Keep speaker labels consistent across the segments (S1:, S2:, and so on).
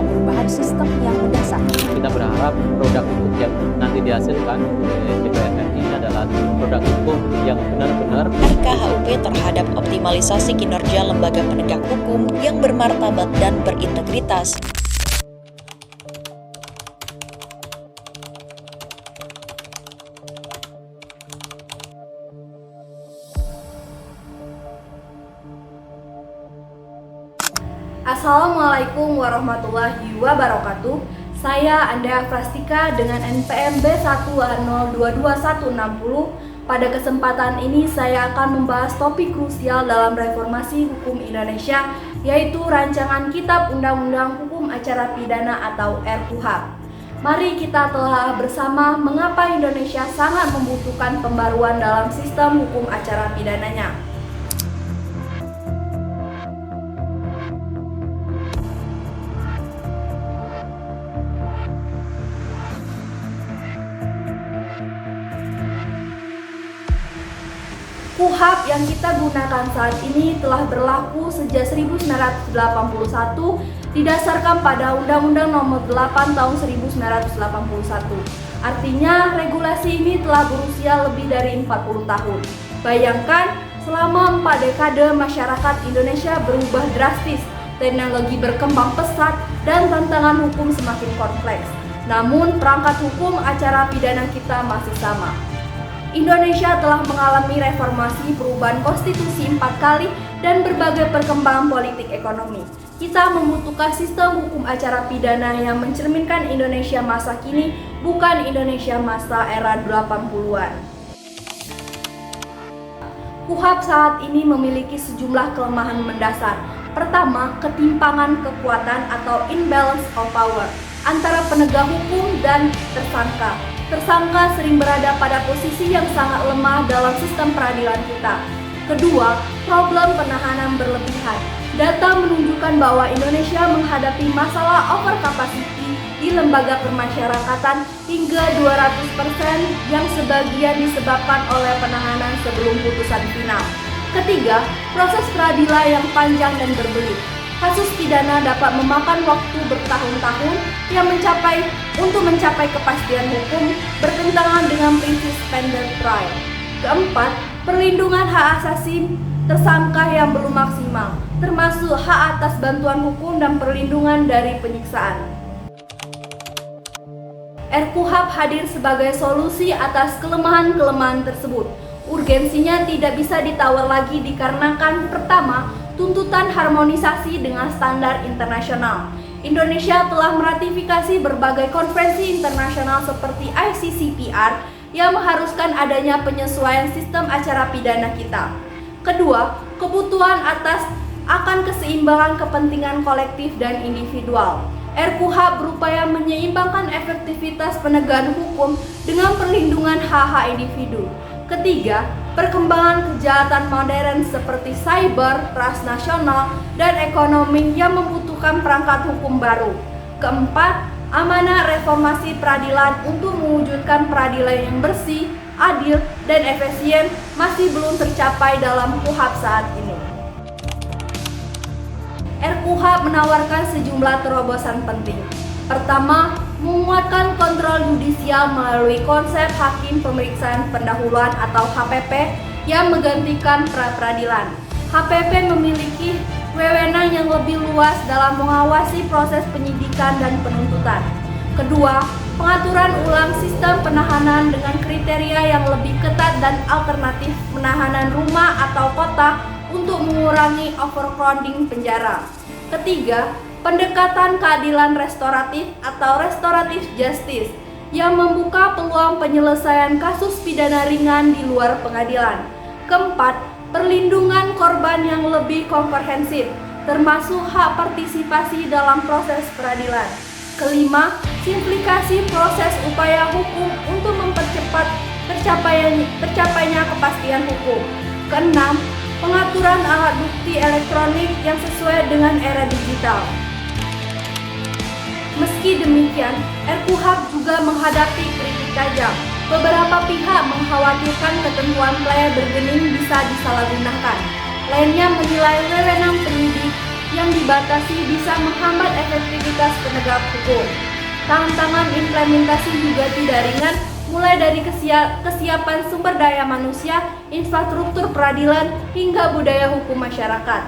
S1: atau perubahan sistem yang mendasar.
S2: Kita berharap produk hukum yang nanti dihasilkan oleh DPR RI adalah produk hukum yang benar-benar
S3: RKHUP terhadap optimalisasi kinerja lembaga penegak hukum yang bermartabat dan berintegritas.
S4: Assalamualaikum warahmatullahi wabarakatuh. Saya Anda Frastika dengan NPM B110226160. Pada kesempatan ini saya akan membahas topik krusial dalam reformasi hukum Indonesia, yaitu rancangan Kitab Undang-Undang Hukum Acara Pidana atau RKUHP. Mari kita telah bersama mengapa Indonesia sangat membutuhkan pembaruan dalam sistem hukum acara pidananya. KUHP yang kita gunakan saat ini telah berlaku sejak 1981 didasarkan pada Undang-Undang Nomor 8 Tahun 1981. Artinya regulasi ini telah berusia lebih dari 40 tahun. Bayangkan, selama 4 dekade masyarakat Indonesia berubah drastis, teknologi berkembang pesat dan tantangan hukum semakin kompleks. Namun perangkat hukum acara pidana kita masih sama. Indonesia telah mengalami reformasi perubahan konstitusi 4 kali dan berbagai perkembangan politik ekonomi. Kita membutuhkan sistem hukum acara pidana yang mencerminkan Indonesia masa kini, bukan Indonesia masa era 80-an. KUHP saat ini memiliki sejumlah kelemahan mendasar. Pertama, ketimpangan kekuatan atau imbalance of power antara penegak hukum dan tersangka. Tersangka sering berada pada posisi yang sangat lemah dalam sistem peradilan kita. Kedua, problem penahanan berlebihan. Data menunjukkan bahwa Indonesia menghadapi masalah overcapacity di lembaga permasyarakatan hingga 200% yang sebagian disebabkan oleh penahanan sebelum putusan final. Ketiga, proses peradilan yang panjang dan berbelit. Kasus pidana dapat memakan waktu bertahun-tahun untuk mencapai kepastian hukum bertentangan dengan prinsip standard trial. Keempat, perlindungan hak asasi tersangka yang belum maksimal, termasuk hak atas bantuan hukum dan perlindungan dari penyiksaan. RKUHP hadir sebagai solusi atas kelemahan-kelemahan tersebut. Urgensinya tidak bisa ditawar lagi dikarenakan pertama, tuntutan harmonisasi dengan standar internasional. Indonesia telah meratifikasi berbagai konvensi internasional seperti ICCPR yang mengharuskan adanya penyesuaian sistem acara pidana kita. Kedua, kebutuhan akan keseimbangan kepentingan kolektif dan individual. RKUHP berupaya menyeimbangkan efektivitas penegakan hukum dengan perlindungan hak-hak individu. Ketiga, perkembangan kejahatan modern seperti cyber, transnasional, dan ekonomi yang membutuhkan perangkat hukum baru. Keempat, amanah reformasi peradilan untuk mewujudkan peradilan yang bersih, adil, dan efisien masih belum tercapai dalam KUHP saat ini. RKUHP menawarkan sejumlah terobosan penting. Pertama, menguatkan kontrol yudisial melalui konsep hakim pemeriksaan pendahuluan atau HPP yang menggantikan pra-peradilan. HPP memiliki wewenang yang lebih luas dalam mengawasi proses penyidikan dan penuntutan. Kedua, pengaturan ulang sistem penahanan dengan kriteria yang lebih ketat dan alternatif penahanan rumah atau kota untuk mengurangi overcrowding penjara. Ketiga, pendekatan keadilan restoratif atau restoratif justice yang membuka peluang penyelesaian kasus pidana ringan di luar pengadilan. Keempat, perlindungan korban yang lebih komprehensif, termasuk hak partisipasi dalam proses peradilan. Kelima, simplifikasi proses upaya hukum untuk mempercepat tercapainya kepastian hukum. Keenam, pengaturan alat bukti elektronik yang sesuai dengan era digital. Meski demikian, RKUHP juga menghadapi kritik tajam. Beberapa pihak mengkhawatirkan ketentuan playa bergening bisa disalahgunakan. Lainnya menilai wewenang penyidik yang dibatasi bisa menghambat efektivitas penegak hukum. Tantangan implementasi juga tidak ringan, mulai dari kesiapan sumber daya manusia, infrastruktur peradilan, hingga budaya hukum masyarakat.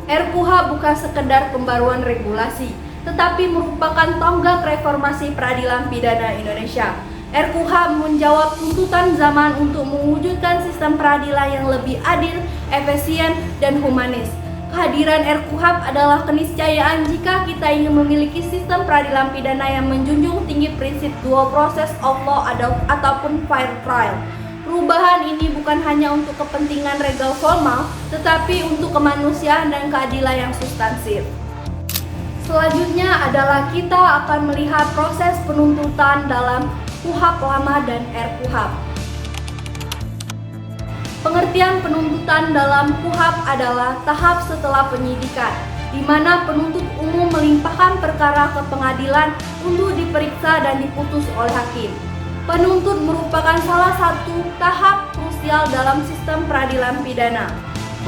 S4: RKUHP bukan sekedar pembaruan regulasi, tetapi merupakan tonggak reformasi peradilan pidana Indonesia. RKUHP menjawab tuntutan zaman untuk mewujudkan sistem peradilan yang lebih adil, efisien, dan humanis. Kehadiran RKUHP adalah keniscayaan jika kita ingin memiliki sistem peradilan pidana yang menjunjung tinggi prinsip dual process of law ataupun fair trial. Perubahan ini bukan hanya untuk kepentingan legal formal, tetapi untuk kemanusiaan dan keadilan yang substansif. Selanjutnya adalah kita akan melihat proses penuntutan dalam KUHP lama dan RKUHP. Pengertian penuntutan dalam KUHP adalah tahap setelah penyidikan, di mana penuntut umum melimpahkan perkara ke pengadilan untuk diperiksa dan diputus oleh hakim. Penuntut merupakan salah satu tahap krusial dalam sistem peradilan pidana.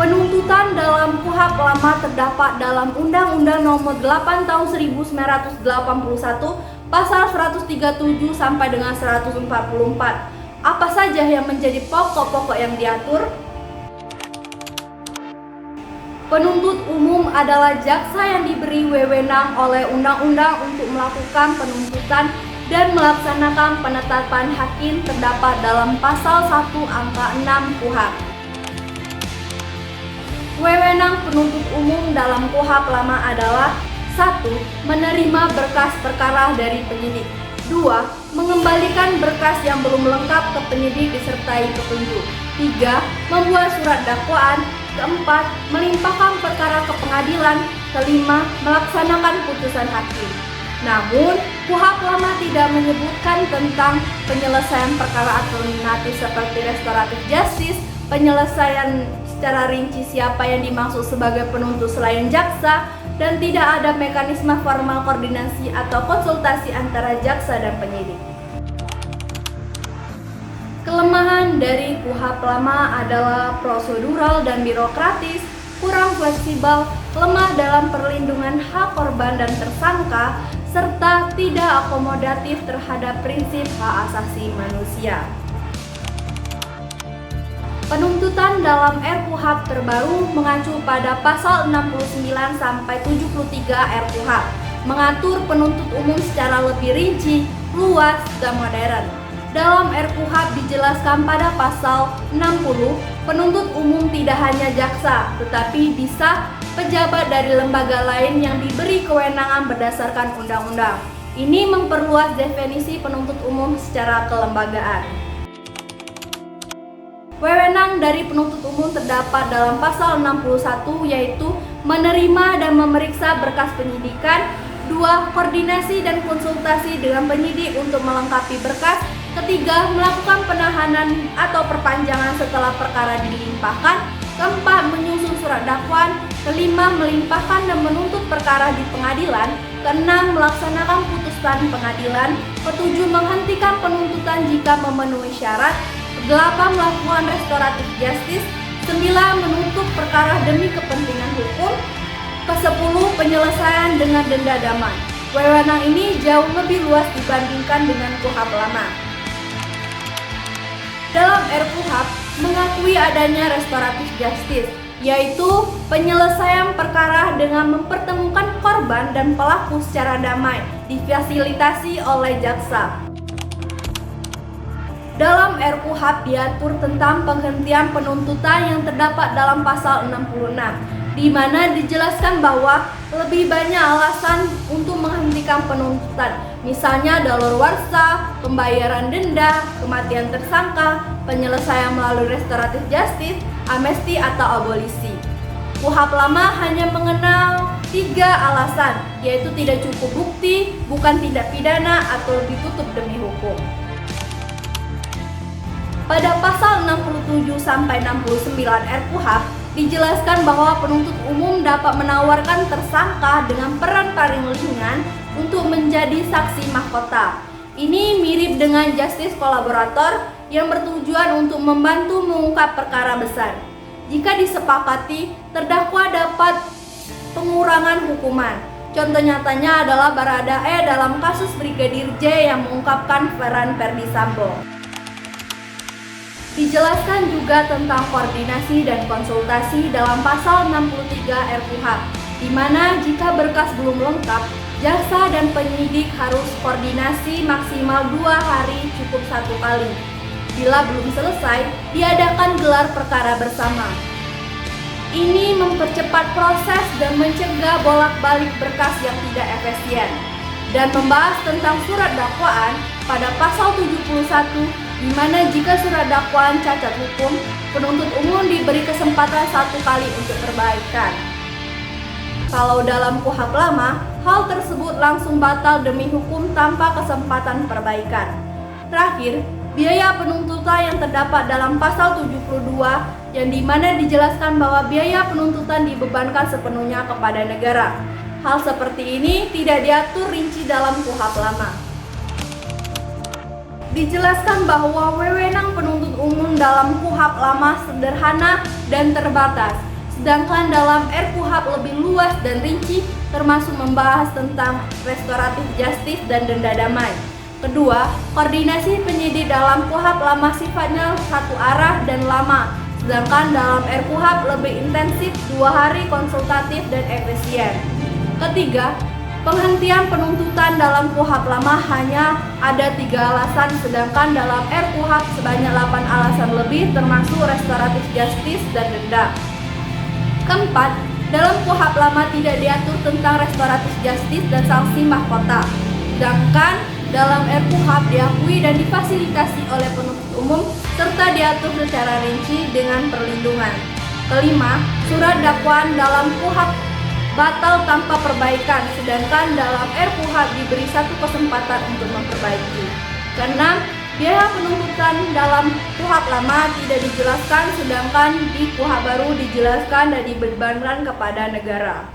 S4: Penuntutan dalam KUHP lama terdapat dalam Undang-Undang Nomor 8 Tahun 1981, Pasal 137 sampai dengan 144. Apa saja yang menjadi pokok-pokok yang diatur? Penuntut umum adalah jaksa yang diberi wewenang oleh undang-undang untuk melakukan penuntutan dan melaksanakan penetapan hakim terdapat dalam pasal 1 angka 6 KUHP. Wewenang penuntut umum dalam KUHP lama adalah 1. Menerima berkas perkara dari penyidik. 2. Mengembalikan berkas yang belum lengkap ke penyidik disertai petunjuk. 3. Membuat surat dakwaan. 4. Melimpahkan perkara ke pengadilan. 5. Melaksanakan putusan hakim. Namun, KUHP lama tidak menyebutkan tentang penyelesaian perkara alternatif seperti restoratif justice, penyelesaian secara rinci siapa yang dimaksud sebagai penuntut selain jaksa, dan tidak ada mekanisme formal koordinasi atau konsultasi antara jaksa dan penyidik. Kelemahan dari KUHP lama adalah prosedural dan birokratis, kurang fleksibel, lemah dalam perlindungan hak korban dan tersangka, serta tidak akomodatif terhadap prinsip hak asasi manusia. Penuntutan dalam RKUHP terbaru mengacu pada pasal 69 sampai 73 RKUHP, mengatur penuntut umum secara lebih rinci, luas, dan modern. Dalam RKUHP dijelaskan pada pasal 60, penuntut umum tidak hanya jaksa, tetapi bisa pejabat dari lembaga lain yang diberi kewenangan berdasarkan undang-undang. Ini memperluas definisi penuntut umum secara kelembagaan. Wewenang dari penuntut umum terdapat dalam pasal 61, yaitu menerima dan memeriksa berkas penyidikan. 2. Koordinasi dan konsultasi dengan penyidik untuk melengkapi berkas. 3. Melakukan penahanan atau perpanjangan setelah perkara dilimpahkan. 4. Menyusun surat dakwaan. 5. Melimpahkan dan menuntut perkara di pengadilan. 6. Melaksanakan putusan pengadilan. 7. Menghentikan penuntutan jika memenuhi syarat. 8. Melakukan restoratif justice. 9. Menuntut perkara demi kepentingan hukum. 10. Penyelesaian dengan denda damai. Wewenang ini jauh lebih luas dibandingkan dengan KUHP lama. Dalam RKUHP mengakui adanya restoratif justice, yaitu penyelesaian perkara dengan mempertemukan korban dan pelaku secara damai, difasilitasi oleh jaksa. Dalam RKUHP diatur tentang penghentian penuntutan yang terdapat dalam pasal 66, di mana dijelaskan bahwa lebih banyak alasan untuk menghentikan penuntutan, misalnya daluarsa, pembayaran denda, kematian tersangka, penyelesaian melalui restoratif justice, amnesti atau abolisi. KUHP lama hanya mengenal 3 alasan, yaitu tidak cukup bukti, bukan tindak pidana, atau ditutup demi hukum. Pada pasal 67-69 RKUHP dijelaskan bahwa penuntut umum dapat menawarkan tersangka dengan peran paling ringan untuk menjadi saksi mahkota. Ini mirip dengan justice kolaborator yang bertujuan untuk membantu mengungkap perkara besar. Jika disepakati, terdakwa dapat pengurangan hukuman. Contoh nyatanya adalah Baradae dalam kasus Brigadir J yang mengungkapkan peran Ferdi Sambo. Dijelaskan juga tentang koordinasi dan konsultasi dalam pasal 63 RKUHP, di mana jika berkas belum lengkap, jaksa dan penyidik harus koordinasi maksimal 2 hari cukup 1 kali. Bila belum selesai, diadakan gelar perkara bersama. Ini mempercepat proses dan mencegah bolak-balik berkas yang tidak efisien. Dan membahas tentang surat dakwaan pada pasal 71, di mana jika surat dakwaan cacat hukum, penuntut umum diberi kesempatan 1 kali untuk perbaikan. Kalau dalam KUHP lama, hal tersebut langsung batal demi hukum tanpa kesempatan perbaikan. Terakhir, biaya penuntutan yang terdapat dalam pasal 72 yang dimana dijelaskan bahwa biaya penuntutan dibebankan sepenuhnya kepada negara. Hal seperti ini tidak diatur rinci dalam KUHP lama. Dijelaskan bahwa wewenang penuntut umum dalam KUHP lama sederhana dan terbatas, sedangkan dalam RKUHP lebih luas dan rinci, termasuk membahas tentang restoratif justice dan denda damai. Kedua, koordinasi penyidik dalam KUHP lama sifatnya satu arah dan lama, sedangkan dalam RKUHP lebih intensif 2 hari konsultatif dan efisien. Ketiga, penghentian penuntutan dalam KUHP lama hanya ada 3 alasan, sedangkan dalam RKUHP sebanyak 8 alasan lebih termasuk restoratif justice dan denda. Keempat, dalam KUHP lama tidak diatur tentang restoratif justice dan sanksi mahkota, sedangkan dalam RKUHP diakui dan difasilitasi oleh penuntut umum serta diatur secara rinci dengan perlindungan. Kelima, surat dakwaan dalam KUHP batal tanpa perbaikan, sedangkan dalam RKUHP diberi 1 kesempatan untuk memperbaiki. Keenam, biaya penuntutan dalam KUHP lama tidak dijelaskan, sedangkan di KUHP baru dijelaskan dan dibebankan kepada negara.